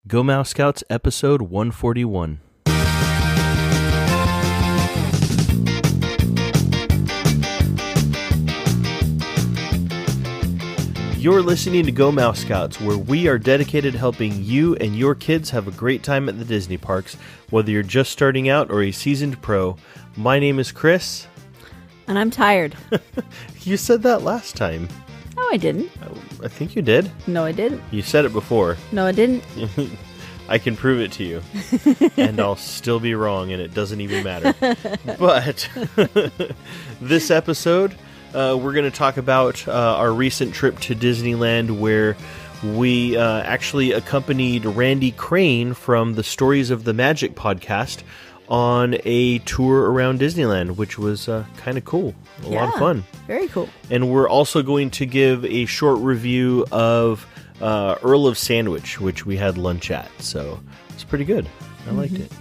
Go Mouse Scouts, episode 141. You're listening to Go Mouse Scouts, where we are dedicated to helping you and your kids have a great time at the Disney parks, whether you're just starting out or a seasoned pro. My name is Kris. And I'm tired. You said that last time. No, I didn't. I think you did. No, I didn't. You said it before. No, I didn't. I can prove it to you. And I'll still be wrong, and it doesn't even matter. But this episode, we're going to talk about our recent trip to Disneyland, where we actually accompanied Randy Crane from the Stories of the Magic podcast on a tour around Disneyland, which was kind of cool. A lot of fun. Very cool. And we're also going to give a short review of Earl of Sandwich, which we had lunch at. So it's pretty good. I liked it.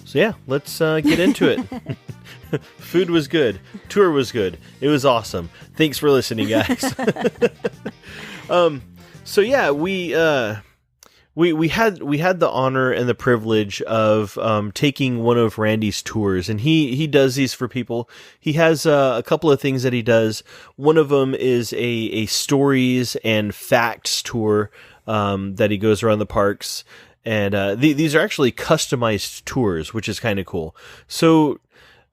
So yeah, let's get into it. Food was good. Tour was good. It was awesome. Thanks for listening, guys. So yeah, we had the honor and the privilege of taking one of Randy's tours, and he does these for people. He has a couple of things that he does. One of them is a stories and facts tour that he goes around the parks, and these are actually customized tours, which is kind of cool. So.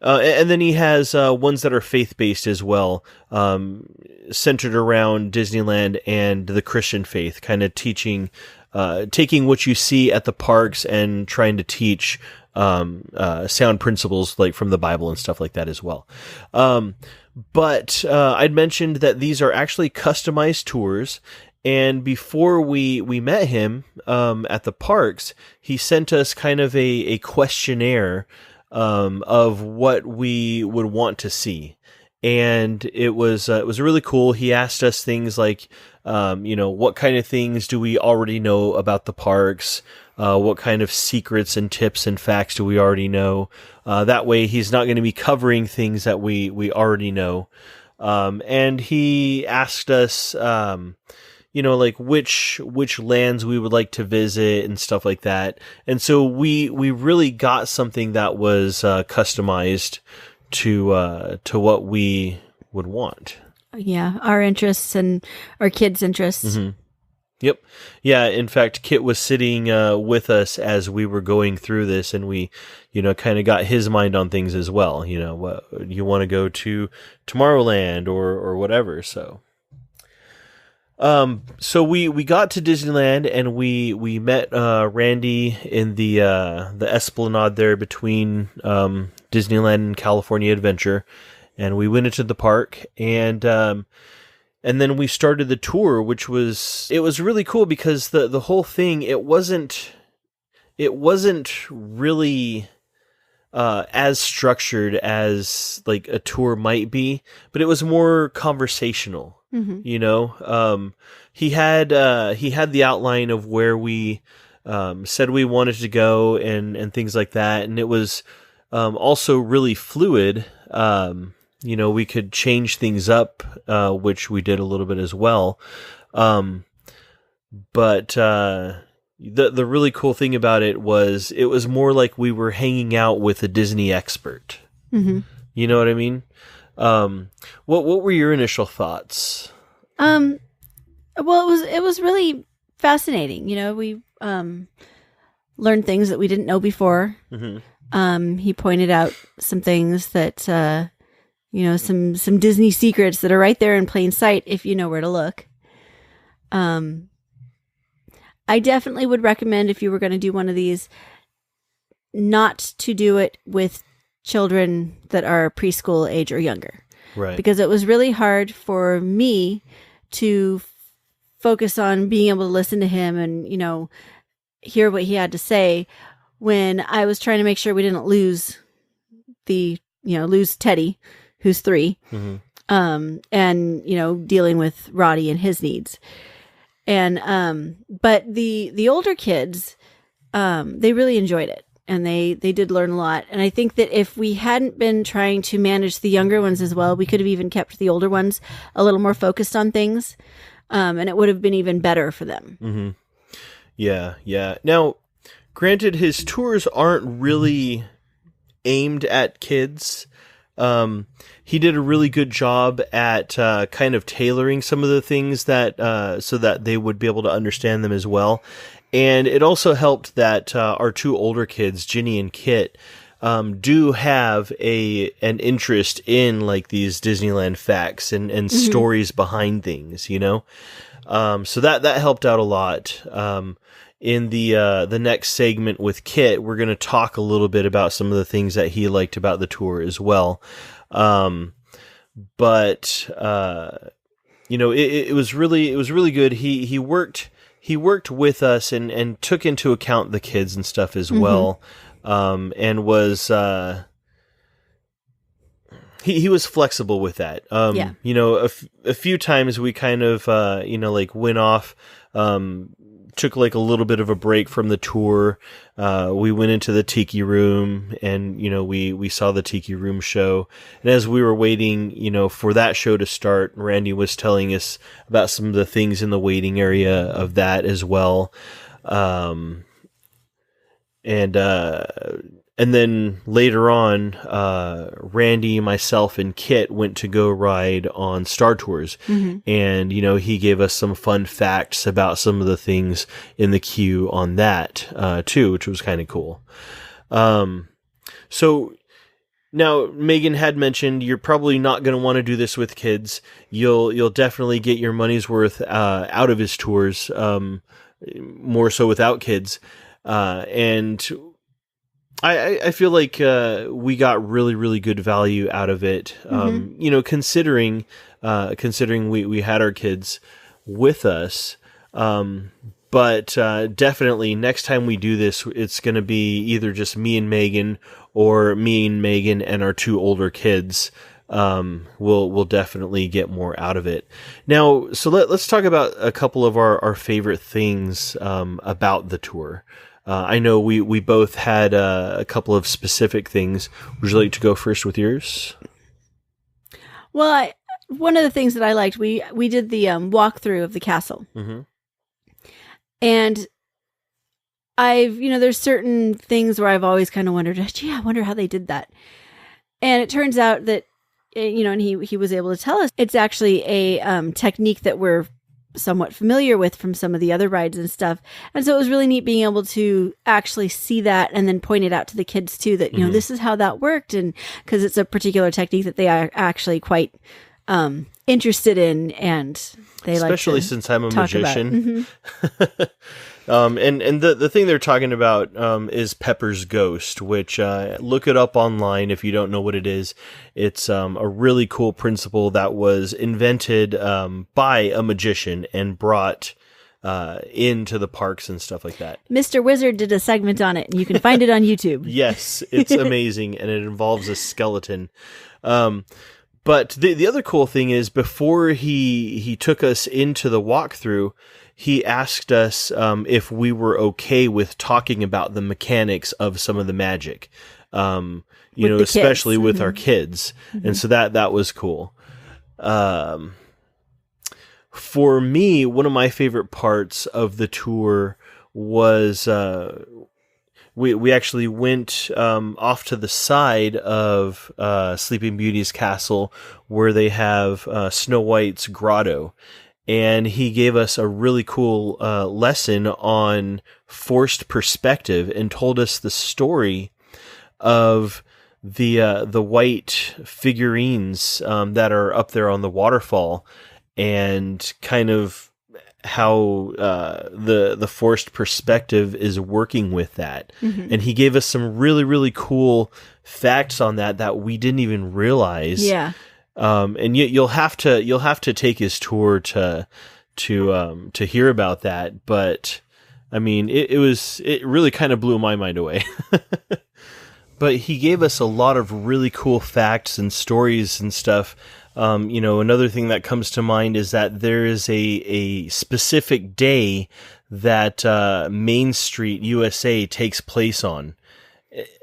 And then he has ones that are faith-based as well, centered around Disneyland and the Christian faith, kind of teaching, taking what you see at the parks and trying to teach sound principles like from the Bible and stuff like that as well. But I'd mentioned that these are actually customized tours. And before we met him at the parks, he sent us kind of a questionnaire of what we would want to see. And it was really cool. He asked us things like, what kind of things do we already know about the parks? What kind of secrets and tips and facts do we already know? That way he's not going to be covering things that we already know. And he asked us, like which lands we would like to visit and stuff like that. And so we really got something that was customized to what we would want. Yeah, our interests and our kids' interests. Mm-hmm. Yep. Yeah, in fact, Kit was sitting with us as we were going through this, and we, kind of got his mind on things as well. What you want to go to Tomorrowland or whatever, so... So we got to Disneyland, and we met Randy in the Esplanade there between Disneyland and California Adventure, and we went into the park, and then we started the tour, which was really cool because the whole thing it wasn't really as structured as like a tour might be, but it was more conversational. Mm-hmm. He had the outline of where we said we wanted to go and things like that, and it was also really fluid. We could change things up, which we did a little bit as well. But the really cool thing about it was more like we were hanging out with a Disney expert. Mm-hmm. You know what I mean? What were your initial thoughts? Well, it was really fascinating. We learned things that we didn't know before. Mm-hmm. He pointed out some things that some Disney secrets that are right there in plain sight if you know where to look. I definitely would recommend, if you were going to do one of these, not to do it with children that are preschool age or younger. Right. Because it was really hard for me to focus on being able to listen to him and, hear what he had to say when I was trying to make sure we didn't lose Teddy, who's 3, mm-hmm. And, dealing with Roddy and his needs. And, but the older kids, they really enjoyed it. And they did learn a lot. And I think that if we hadn't been trying to manage the younger ones as well, we could have even kept the older ones a little more focused on things. And it would have been even better for them. Mm-hmm. Yeah. Now, granted, his tours aren't really aimed at kids. He did a really good job at kind of tailoring some of the things that so that they would be able to understand them as well. And it also helped that our two older kids, Ginny and Kit, do have an interest in like these Disneyland facts and stories behind things, you know. So that helped out a lot. In the next segment with Kit, we're going to talk a little bit about some of the things that he liked about the tour as well. But you know, it was really good. He worked with us and took into account the kids and stuff as well. And was he was flexible with that. You know, a few times we kind of you know, like went off, took like a little bit of a break from the tour. We went into the Tiki Room and, you know, we saw the Tiki Room show. And as we were waiting, you know, for that show to start, Randy was telling us about some of the things in the waiting area of that as well. And then later on, Randy, myself, and Kit went to go ride on Star Tours. And, you know, he gave us some fun facts about some of the things in the queue on that, too, which was kind of cool. So now Megan had mentioned you're probably not going to want to do this with kids. You'll definitely get your money's worth, out of his tours, more so without kids. And I feel like we got really good value out of it. You know, considering we had our kids with us. But definitely next time we do this, it's going to be either just me and Megan or me and Megan and our two older kids. We'll definitely get more out of it. Now, so let's talk about a couple of our favorite things about the tour. I know we both had a couple of specific things. Would you like to go first with yours? Well, one of the things that I liked, we did the walkthrough of the castle. And there's certain things where I've always kind of wondered, gee, I wonder how they did that. And it turns out that, you know, and he was able to tell us it's actually a technique that we're somewhat familiar with from some of the other rides and stuff. And so it was really neat being able to actually see that and then point it out to the kids too, that, you know, this is how that worked. And because it's a particular technique that they are actually quite interested in, and they especially like to since I'm a talk magician. And the thing they're talking about is Pepper's Ghost, which look it up online if you don't know what it is. It's a really cool principle that was invented by a magician and brought into the parks and stuff like that. Mr. Wizard did a segment on it, and you can find it on YouTube. Yes, it's amazing, and it involves a skeleton. But the other cool thing is, before he took us into the walkthrough, he asked us if we were okay with talking about the mechanics of some of the magic, you know, especially with our kids. And so that was cool. For me, one of my favorite parts of the tour was we actually went off to the side of Sleeping Beauty's castle, where they have Snow White's grotto. And he gave us a really cool lesson on forced perspective and told us the story of the white figurines that are up there on the waterfall, and kind of how the forced perspective is working with that. And he gave us some really cool facts on that we didn't even realize. Yeah. And you'll have to take his tour to hear about that. But I mean, it really kind of blew my mind away. But he gave us a lot of really cool facts and stories and stuff. You know, another thing that comes to mind is that there is a specific day that Main Street USA takes place on.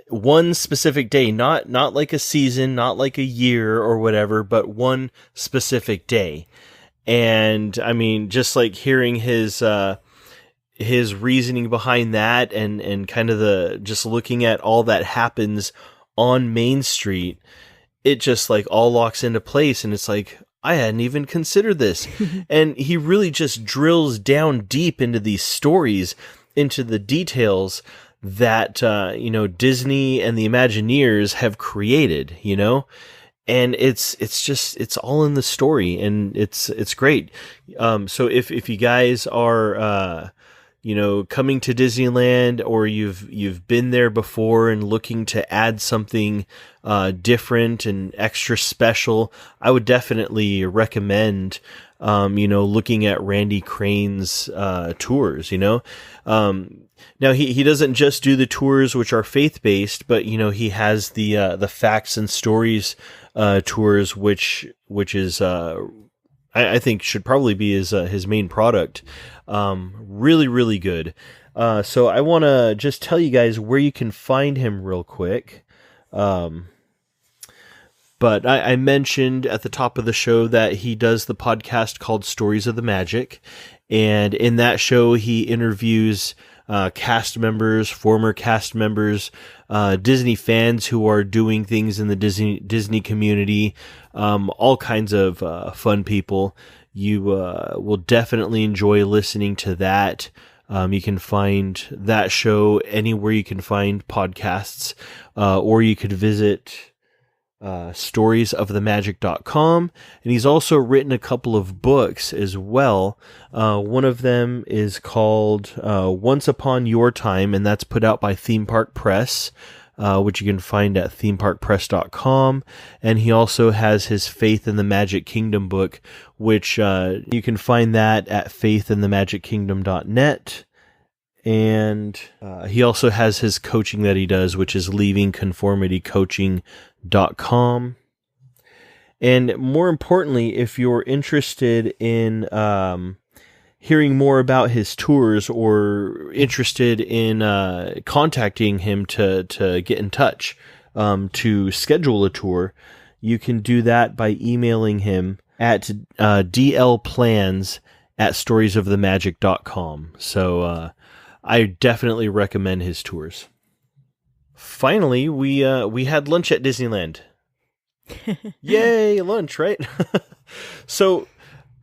One specific day, not like a season, not like a year or whatever, but one specific day. And I mean, just like hearing his his reasoning behind that and kind of the just looking at all that happens on Main Street, it just like all locks into place, and it's like, I hadn't even considered this. And he really just drills down deep into these stories, into the details that, Disney and the Imagineers have created, and it's all in the story, and it's great. So if you guys are, coming to Disneyland, or you've been there before and looking to add something different and extra special, I would definitely recommend looking at Randy Crane's tours. Now he doesn't just do the tours which are faith-based, but he has the facts and stories tours, which is I think should probably be his main product. Really, really good. So I want to just tell you guys where you can find him real quick. But I mentioned at the top of the show that he does the podcast called Stories of the Magic. And in that show, he interviews cast members, former cast members, Disney fans who are doing things in the Disney community, all kinds of fun people. You will definitely enjoy listening to that. You can find that show anywhere you can find podcasts, or you could visit storiesofthemagic.com. And he's also written a couple of books as well. One of them is called Once Upon Your Time, and that's put out by Theme Park Press, which you can find at themeparkpress.com. And he also has his Faith in the Magic Kingdom book, which you can find that at faithinthemagickingdom.net. And he also has his coaching that he does, which is leavingconformitycoaching.com. And more importantly, if you're interested in hearing more about his tours, or interested in contacting him to get in touch, to schedule a tour, you can do that by emailing him at dlplans@storiesofthemagic.com. So I definitely recommend his tours. Finally, we had lunch at Disneyland. Yay, lunch, right? So,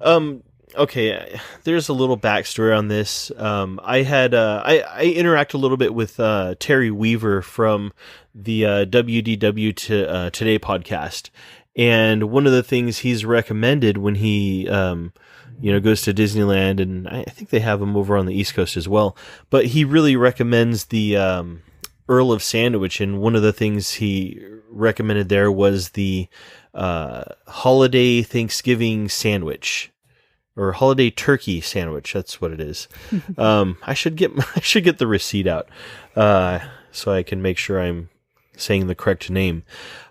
okay, there's a little backstory on this. I had I interact a little bit with Terry Weaver from the WDW Today podcast, and one of the things he's recommended when he goes to Disneyland, and I think they have them over on the East Coast as well, but he really recommends the Earl of Sandwich, and one of the things he recommended there was the holiday Thanksgiving sandwich, or holiday turkey sandwich. That's what it is. I should get the receipt out so I can make sure I'm saying the correct name.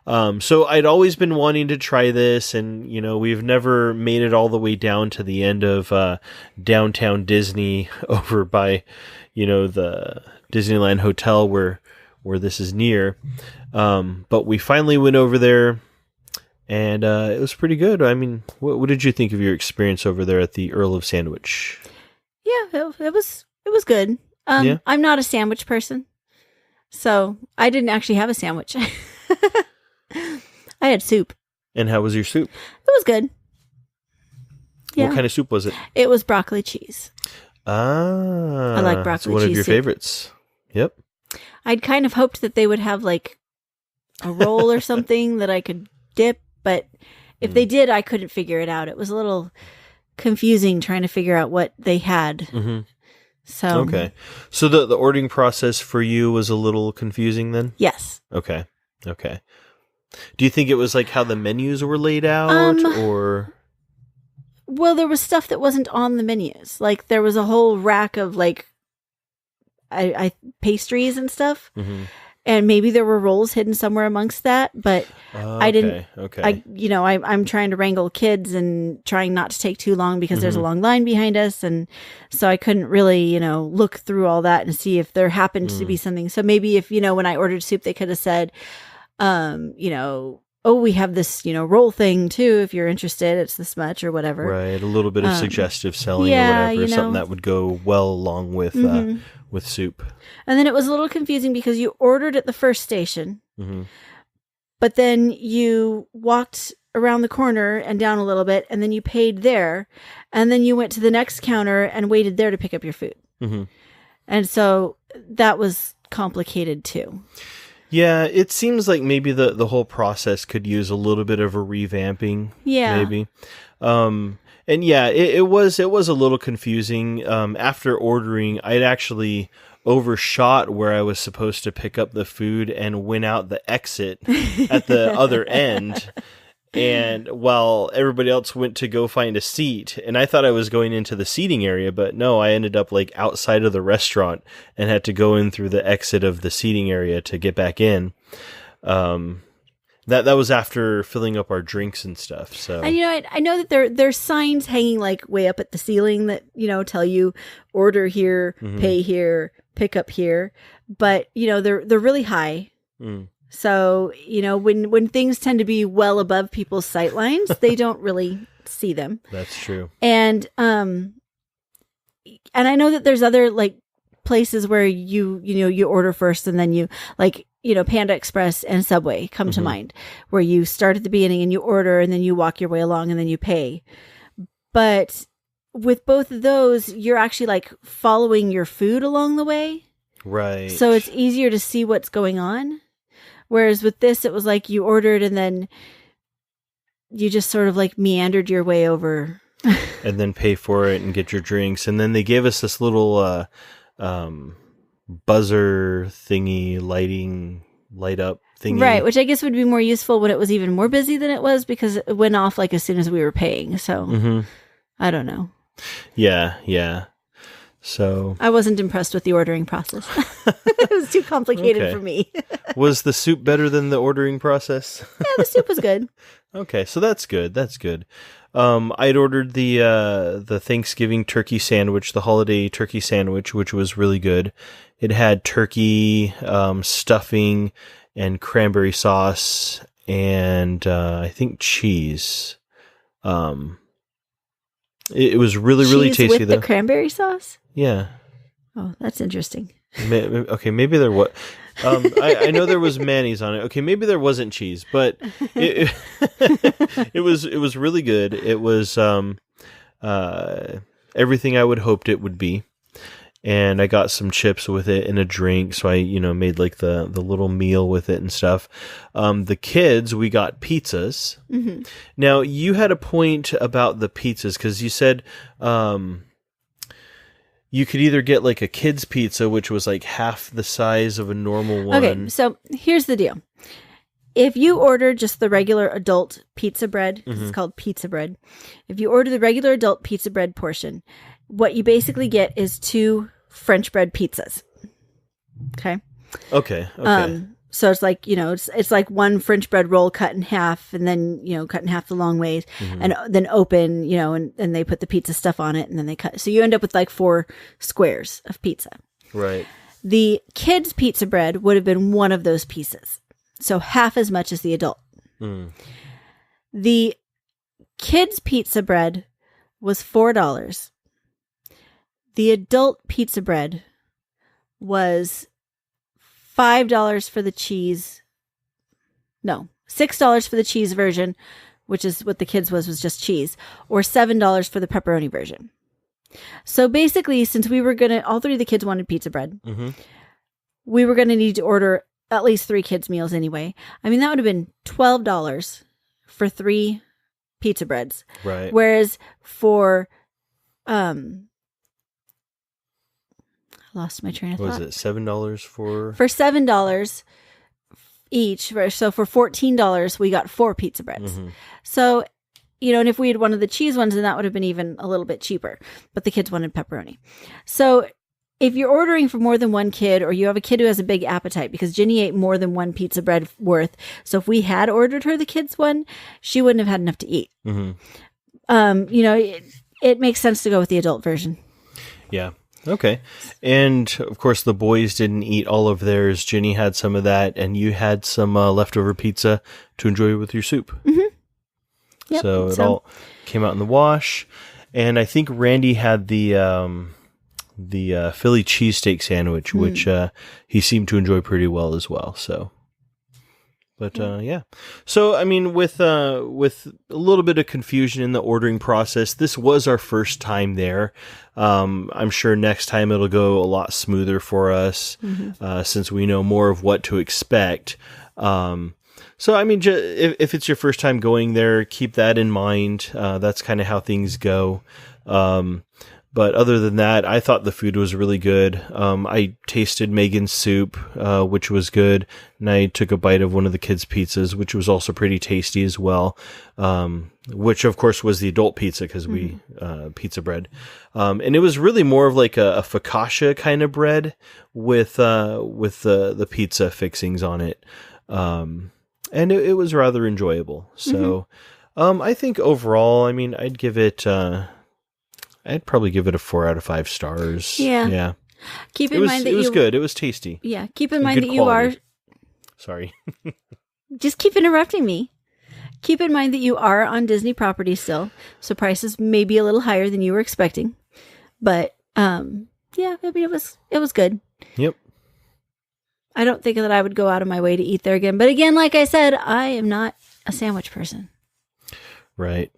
So I'd always been wanting to try this, and we've never made it all the way down to the end of downtown Disney over by the Disneyland Hotel where this is near. But we finally went over there, and it was pretty good. I mean, what did you think of your experience over there at the Earl of Sandwich? Yeah, it was good. Yeah? I'm not a sandwich person, so I didn't actually have a sandwich. I had soup. And how was your soup? It was good. Yeah. What kind of soup was it? It was broccoli cheese. Ah, I like broccoli cheese. One of your soup. favorites. Yep. I'd kind of hoped that they would have like a roll or something that I could dip, but if they did, I couldn't figure it out. It was a little confusing trying to figure out what they had. Mm-hmm. So okay. So the ordering process for you was a little confusing then? Yes. Okay. Do you think it was like how the menus were laid out, or? Well, there was stuff that wasn't on the menus. Like there was a whole rack of like I pastries and stuff. Mm-hmm. And maybe there were rolls hidden somewhere amongst that, but I didn't. Okay. I'm trying to wrangle kids and trying not to take too long because there's a long line behind us, and so I couldn't really, look through all that and see if there happened to be something. So maybe if when I ordered soup, they could have said, oh, we have this, roll thing too. If you're interested, it's this much or whatever. Right. A little bit of suggestive selling or whatever. Something that would go well along with soup. And then it was a little confusing because you ordered at the first station, but then you walked around the corner and down a little bit, and then you paid there, and then you went to the next counter and waited there to pick up your food. And so that was complicated too. Yeah, it seems like maybe the whole process could use a little bit of a revamping. Yeah, maybe. And yeah, it was a little confusing. After ordering, I'd actually overshot where I was supposed to pick up the food and went out the exit at the other end. And while everybody else went to go find a seat, and I thought I was going into the seating area, but no, I ended up like outside of the restaurant and had to go in through the exit of the seating area to get back in. That was after filling up our drinks and stuff. So, and I know that there's signs hanging like way up at the ceiling that tell you order here, pay here, pick up here, but they're really high. So, when things tend to be well above people's sight lines, they don't really see them. That's true. And I know that there's other like places where you order first and then you like, Panda Express and Subway come to mind, where you start at the beginning and you order and then you walk your way along and then you pay. But with both of those, you're actually like following your food along the way. Right. So it's easier to see what's going on. Whereas with this, it was like you ordered and then you just sort of like meandered your way over. And then pay for it and get your drinks. And then they gave us this little buzzer thingy, light up thingy. Right, which I guess would be more useful when it was even more busy than it was, because it went off like as soon as we were paying. So I don't know. Yeah. So I wasn't impressed with the ordering process. It was too complicated for me. Was the soup better than the ordering process? Yeah, the soup was good. Okay, so that's good. I'd ordered the Thanksgiving turkey sandwich, the holiday turkey sandwich, which was really good. It had turkey, stuffing, and cranberry sauce, and I think cheese. It was really tasty, with though. The cranberry sauce? Yeah. Oh, that's interesting. Okay, maybe there was. I know there was mayonnaise on it. Okay, maybe there wasn't cheese, but it was really good. It was everything I would hoped it would be, and I got some chips with it and a drink. So I made like the little meal with it and stuff. The kids, we got pizzas. Now you had a point about the pizzas because you said you could either get like a kid's pizza, which was like half the size of a normal one. Okay, so here's the deal. If you order just the regular adult pizza bread, it's called pizza bread. If you order the regular adult pizza bread portion, what you basically get is 2 French bread pizzas. Okay. So it's like, it's like 1 French bread roll cut in half and then, cut in half the long ways and then open, and they put the pizza stuff on it and then they cut. So you end up with like 4 squares of pizza. Right. The kids' pizza bread would have been 1 of those pieces. So half as much as the adult. The kids' pizza bread was $4. The adult pizza bread was $5 for the cheese. No, $6 for the cheese version, which is what the kids was just cheese, or $7 for the pepperoni version. So basically, since we were all 3 of the kids wanted pizza bread, we were going to need to order at least 3 kids' meals anyway. I mean, that would have been $12 for 3 pizza breads. Right. Whereas for, lost my train of thought. Was it $7 for $7 each? So for $14, we got 4 pizza breads. So, and if we had one of the cheese ones, then that would have been even a little bit cheaper. But the kids wanted pepperoni. So if you're ordering for more than 1 kid, or you have a kid who has a big appetite, because Ginny ate more than 1 pizza bread worth. So if we had ordered her the kids one, she wouldn't have had enough to eat. It makes sense to go with the adult version. Yeah. Okay. And, of course, the boys didn't eat all of theirs. Jenny had some of that, and you had some leftover pizza to enjoy with your soup. Mm-hmm. Yep. So it all came out in the wash. And I think Randy had the Philly cheesesteak sandwich, which he seemed to enjoy pretty well as well. So, but yeah. So I mean, with a little bit of confusion in the ordering process, this was our first time there. I'm sure next time it'll go a lot smoother for us, since we know more of what to expect. So, I mean, if it's your first time going there, keep that in mind. That's kind of how things go. But other than that, I thought the food was really good. I tasted Megan's soup, which was good. And I took a bite of one of the kids' pizzas, which was also pretty tasty as well. Which, of course, was the adult pizza because we pizza bread. And it was really more of like a focaccia kind of bread with the pizza fixings on it. And it was rather enjoyable. So, I think overall, I mean, I'd probably give it a 4 out of 5 stars. Yeah. Keep in mind that it was good. It was tasty. Yeah. Keep in mind that you are. Sorry. Just keep interrupting me. Keep in mind that you are on Disney property still, so prices may be a little higher than you were expecting. But yeah, I mean, it was good. Yep. I don't think that I would go out of my way to eat there again. But again, like I said, I am not a sandwich person. Right.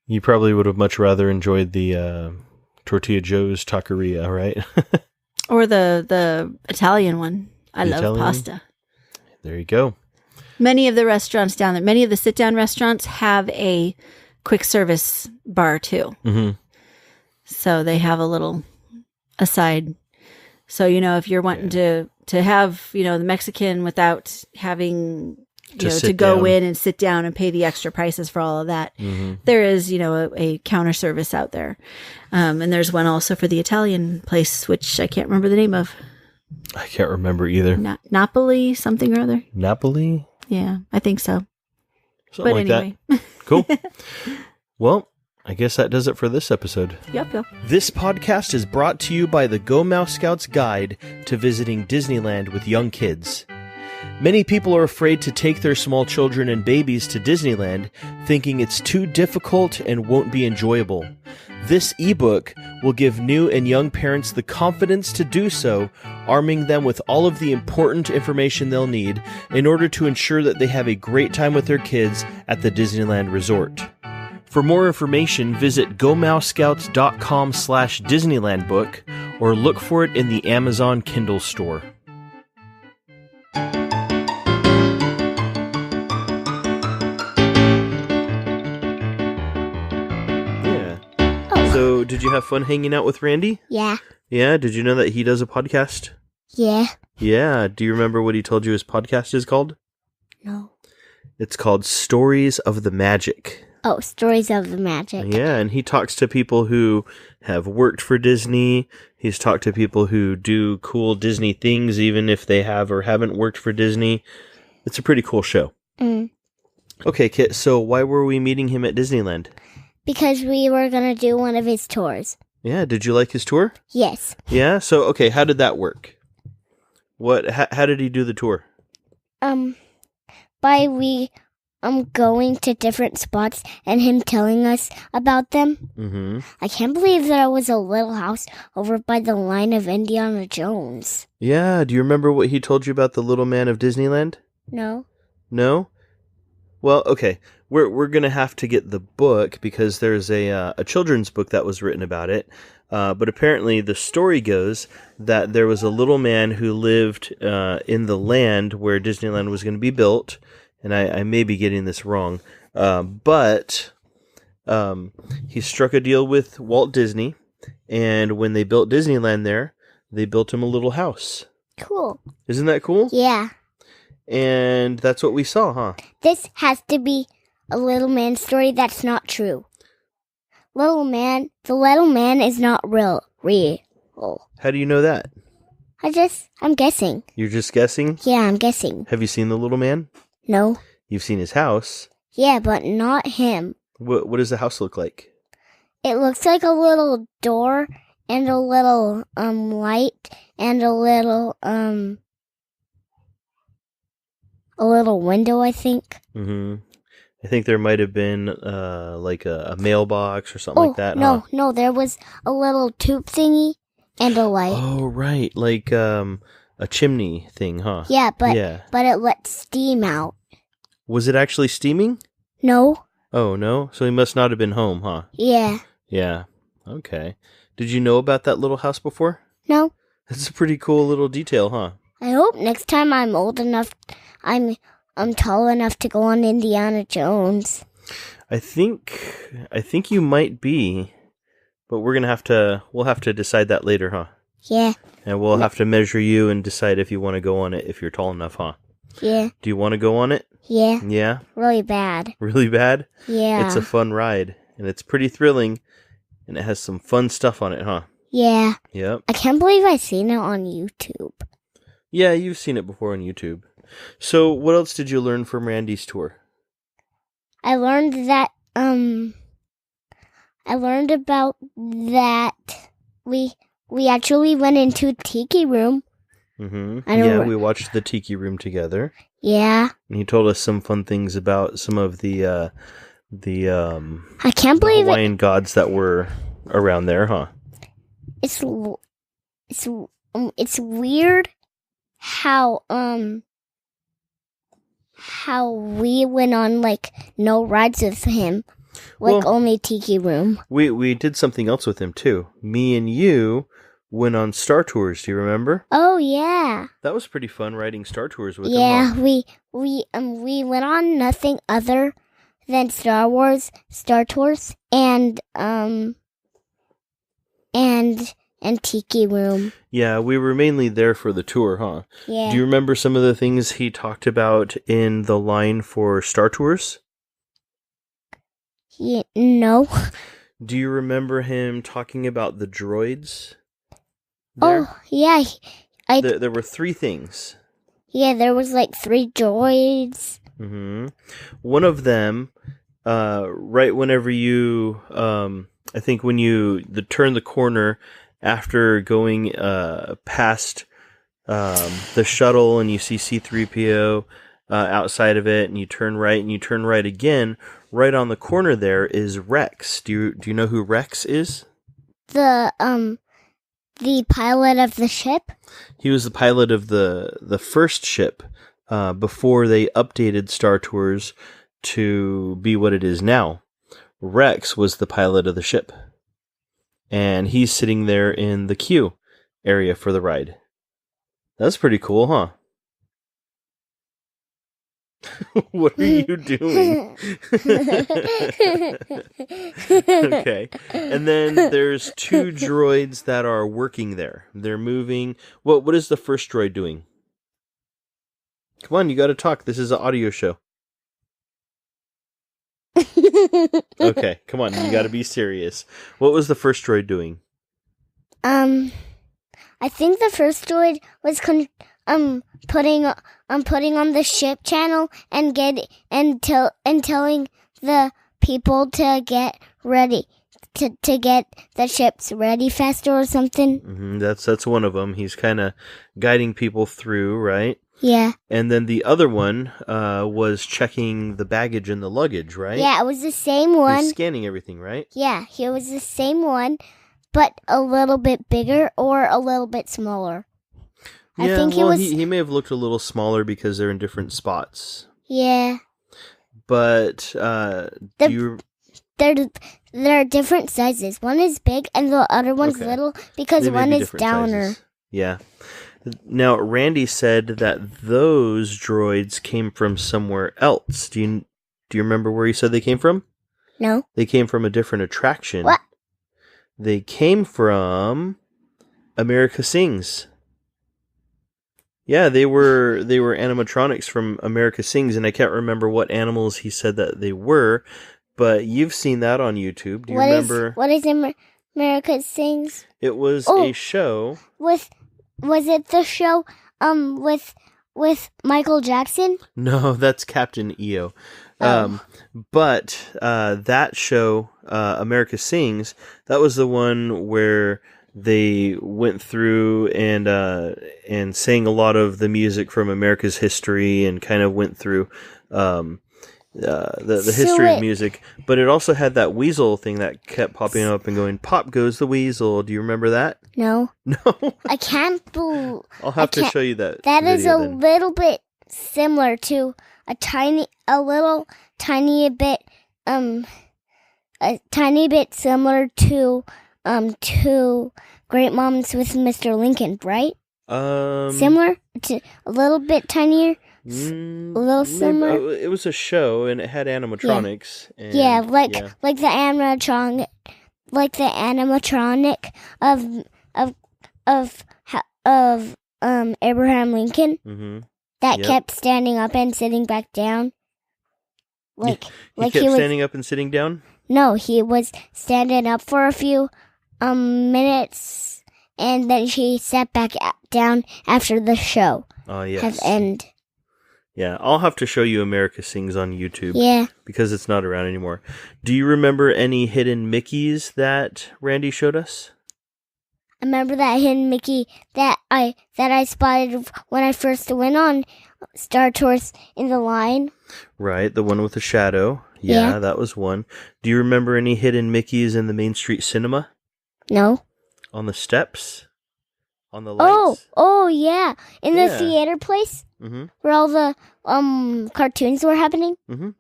You probably would have much rather enjoyed the Tortilla Joe's taqueria, right? Or the Italian one. I love Italian? pasta. There you go. Many of the restaurants down there, many of the sit-down restaurants have a quick service bar too. Mm-hmm. So they have a little aside. So, if you're wanting to have, the Mexican without having, to go down in and sit down and pay the extra prices for all of that, there is, a counter service out there. And there's one also for the Italian place, which I can't remember the name of. I can't remember either. Napoli, something or other. Napoli? Yeah, I think so. Something like anyway. that. Cool. Well, I guess that does it for this episode. Yep. This podcast is brought to you by the Go Mouse Scouts Guide to Visiting Disneyland with Young Kids. Many people are afraid to take their small children and babies to Disneyland, thinking it's too difficult and won't be enjoyable. This ebook will give new and young parents the confidence to do so, arming them with all of the important information they'll need in order to ensure that they have a great time with their kids at the Disneyland Resort. For more information, visit gomousescouts.com/Disneyland book or look for it in the Amazon Kindle store. So, did you have fun hanging out with Randy? Yeah. Yeah? Did you know that he does a podcast? Yeah. Yeah. Do you remember what he told you his podcast is called? No. It's called Stories of the Magic. Oh, Stories of the Magic. Yeah, and he talks to people who have worked for Disney. He's talked to people who do cool Disney things, even if they have or haven't worked for Disney. It's a pretty cool show. Okay, Kit, so why were we meeting him at Disneyland? Because we were going to do one of his tours. Yeah, did you like his tour? Yes. Yeah, so, okay, how did that work? How did he do the tour? By going to different spots and him telling us about them. Mm-hmm. I can't believe that it was a little house over by the line of Indiana Jones. Yeah, do you remember what he told you about the Little Man of Disneyland? No. No? Well, okay. We're going to have to get the book because there's a children's book that was written about it. But apparently the story goes that there was a little man who lived in the land where Disneyland was going to be built. And I may be getting this wrong. But he struck a deal with Walt Disney. And when they built Disneyland there, they built him a little house. Cool. Isn't that cool? Yeah. And that's what we saw, huh? This has to be a little man story that's not true. The little man is not real. How do you know that? I'm guessing. You're just guessing? Yeah, I'm guessing. Have you seen the little man? No. You've seen his house? Yeah, but not him. What does the house look like? It looks like a little door and a little light and a little window, I think. Mm-hmm. I think there might have been like a mailbox or something like that. No, there was a little tube thingy and a light. Oh, right, like a chimney thing, huh? Yeah, but it lets steam out. Was it actually steaming? No. Oh, no? So he must not have been home, huh? Yeah. Yeah. Okay. Did you know about that little house before? No. That's a pretty cool little detail, huh? I hope next time I'm old enough, I'm tall enough to go on Indiana Jones. I think you might be, but we'll have to decide that later, huh? Yeah. And we'll have to measure you and decide if you want to go on it if you're tall enough, huh? Yeah. Do you want to go on it? Yeah. Yeah? Really bad. Really bad? Yeah. It's a fun ride, and it's pretty thrilling, and it has some fun stuff on it, huh? Yeah. Yep. I can't believe I've seen it on YouTube. Yeah, you've seen it before on YouTube. So, what else did you learn from Randy's tour? I learned that I learned about that we actually went into a tiki room. Mm-hmm. Yeah, we watched the tiki room together. Yeah. And he told us some fun things about some of the I can't believe Hawaiian gods that were around there, huh? It's weird how we went on like no rides with him, like only tiki room. We did something else with him too. Me and you went on Star Tours. Do you remember? Oh yeah, that was pretty fun riding Star Tours with him. Yeah, we went on nothing other than Star Wars, Star Tours, and tiki room. Yeah, we were mainly there for the tour, huh? Yeah. Do you remember some of the things he talked about in the line for Star Tours? Yeah, no. Do you remember him talking about the droids? There? Oh, yeah. There were 3 things. Yeah, there was like 3 droids. Mm-hmm. One of them, right whenever you, I think when you turn the corner after going past the shuttle and you see C-3PO outside of it, and you turn right again, right on the corner there is Rex. Do you know who Rex is? The pilot of the ship? He was the pilot of the first ship before they updated Star Tours to be what it is now. Rex was the pilot of the ship. And he's sitting there in the queue area for the ride. That's pretty cool, huh? What are you doing? Okay. And then there's 2 droids that are working there. They're moving. What is the first droid doing? Come on, you got to talk. This is an audio show. Okay, come on. You got to be serious. What was the first droid doing? I think the first droid was putting on the ship channel and telling the people to get ready to get the ships ready faster or something. Mm-hmm, that's one of them. He's kind of guiding people through, right? Yeah. And then the other one was checking the baggage and the luggage, right? Yeah, it was the same one. He was scanning everything, right? Yeah, it was the same one, but a little bit bigger or a little bit smaller. Yeah, I think he may have looked a little smaller because they're in different spots. Yeah. But they're different sizes. One is big and the other one's little because one is downer. Sizes. Yeah. Now, Randy said that those droids came from somewhere else. Do you remember where he said they came from? No. They came from a different attraction. What? They came from America Sings. Yeah, they were animatronics from America Sings, and I can't remember what animals he said that they were, but you've seen that on YouTube. Do you remember? What is America Sings? It was a show. Was it the show with Michael Jackson? No, that's Captain EO. But that show, America Sings, that was the one where they went through and sang a lot of the music from America's history and kind of went through the history of music. But it also had that weasel thing that kept popping up and going, "Pop goes the weasel." Do you remember that? No. No. I can't believe. I'll have to show you that. That is a then. little bit similar to a tiny bit similar to Great Moms with Mr. Lincoln, right? Similar to a little bit tinier. A little similar. It was a show and it had animatronics. Yeah, and, like the animatronic of Abraham Lincoln. Mm-hmm. That kept standing up and sitting back down. He kept standing up and sitting down? No, he was standing up for a few minutes, and then he sat back down after the show. Oh, yes. Has ended. Yeah, I'll have to show you America Sings on YouTube. Yeah. Because it's not around anymore. Do you remember any hidden Mickeys that Randy showed us? I remember that hidden Mickey that I spotted when I first went on Star Tours in the line. Right, the one with the shadow. Yeah, that was one. Do you remember any hidden Mickeys in the Main Street Cinema? No. On the steps? On the lights? Oh yeah. In the theater place? Mm-hmm. Where all the cartoons were happening? Mm-hmm.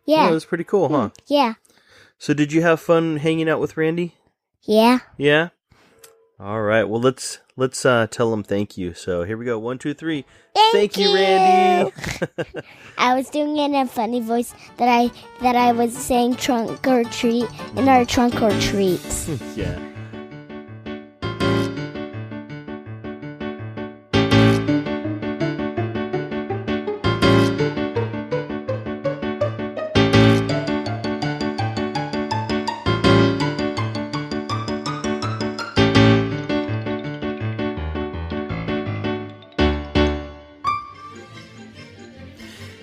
Yeah. That was pretty cool, huh? Yeah. So did you have fun hanging out with Randy? Yeah. Yeah? All right. Well, let's tell him thank you. So here we go. 1, 2, 3. Thank you, Randy. I was doing it in a funny voice that I was saying trunk or treat in our trunk or treats. Yeah.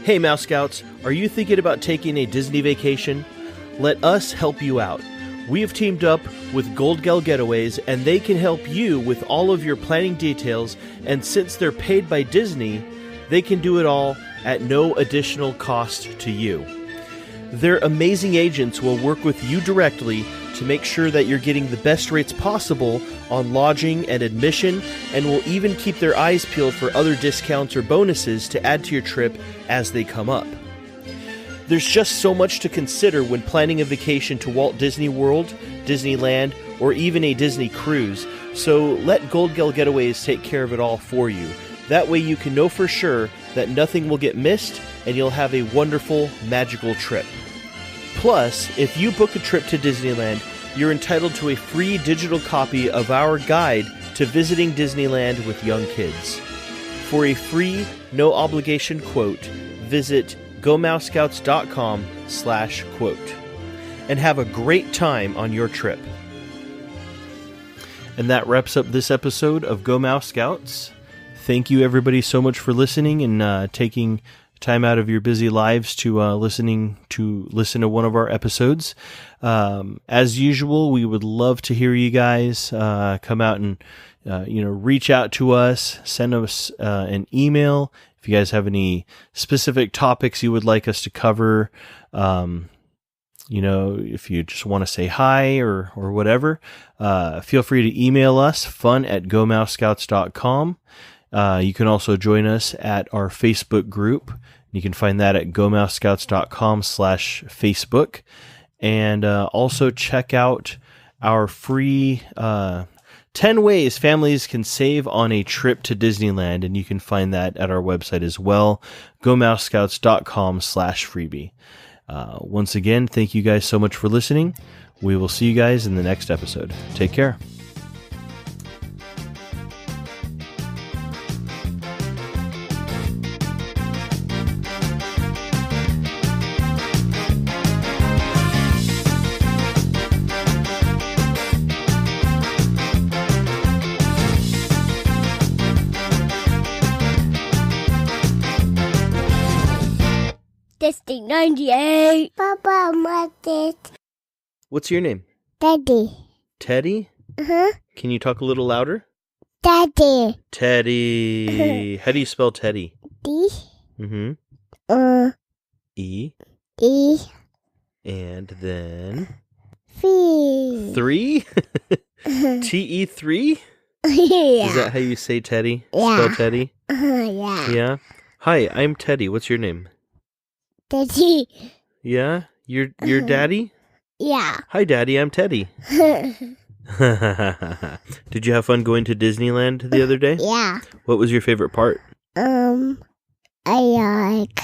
Hey Mouse Scouts, are you thinking about taking a Disney vacation? Let us help you out. We have teamed up with Gold Gal Getaways and they can help you with all of your planning details, and since they're paid by Disney, they can do it all at no additional cost to you. Their amazing agents will work with you directly to make sure that you're getting the best rates possible on lodging and admission, and will even keep their eyes peeled for other discounts or bonuses to add to your trip as they come up. There's just so much to consider when planning a vacation to Walt Disney World, Disneyland, or even a Disney cruise, so let Gold Gal Getaways take care of it all for you. That way you can know for sure that nothing will get missed and you'll have a wonderful, magical trip. Plus, if you book a trip to Disneyland, you're entitled to a free digital copy of our guide to visiting Disneyland with young kids. For a free, no-obligation quote, visit gomousescouts.com/quote and have a great time on your trip. And that wraps up this episode of Go Mouse Scouts. Thank you everybody so much for listening and taking time out of your busy lives to listen to one of our episodes. As usual, we would love to hear you guys come out and reach out to us, send us an email if you guys have any specific topics you would like us to cover. If you just want to say hi or whatever, feel free to email us, fun@gomousescouts.com. You can also join us at our Facebook group. You can find that at gomousescouts.com/Facebook. And also check out our free 10 ways families can save on a trip to Disneyland. And you can find that at our website as well, gomousescouts.com/freebie. Once again, thank you guys so much for listening. We will see you guys in the next episode. Take care. Testing 98. Papa, what's it? What's your name? Teddy. Teddy? Uh-huh. Can you talk a little louder? Daddy. Teddy. How do you spell Teddy? D. Mm-hmm. E. E. And then... V. 3? T-E-3? Yeah. Is that how you say Teddy? Yeah. Spell Teddy? Yeah. Yeah. Hi, I'm Teddy. What's your name? Daddy. Yeah? Your daddy? Yeah. Hi, Daddy. I'm Teddy. Did you have fun going to Disneyland the other day? Yeah. What was your favorite part? I like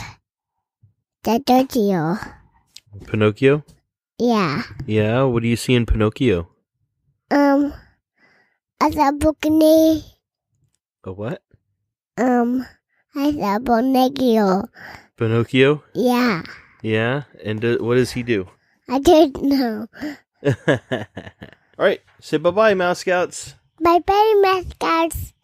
the Tokyo. Pinocchio? Yeah. Yeah? What do you see in Pinocchio? A balcony. A what? I saw Pinocchio. Pinocchio? Yeah. Yeah? And what does he do? I don't know. All right. Say bye-bye, Mouse Scouts. Bye-bye, mascots.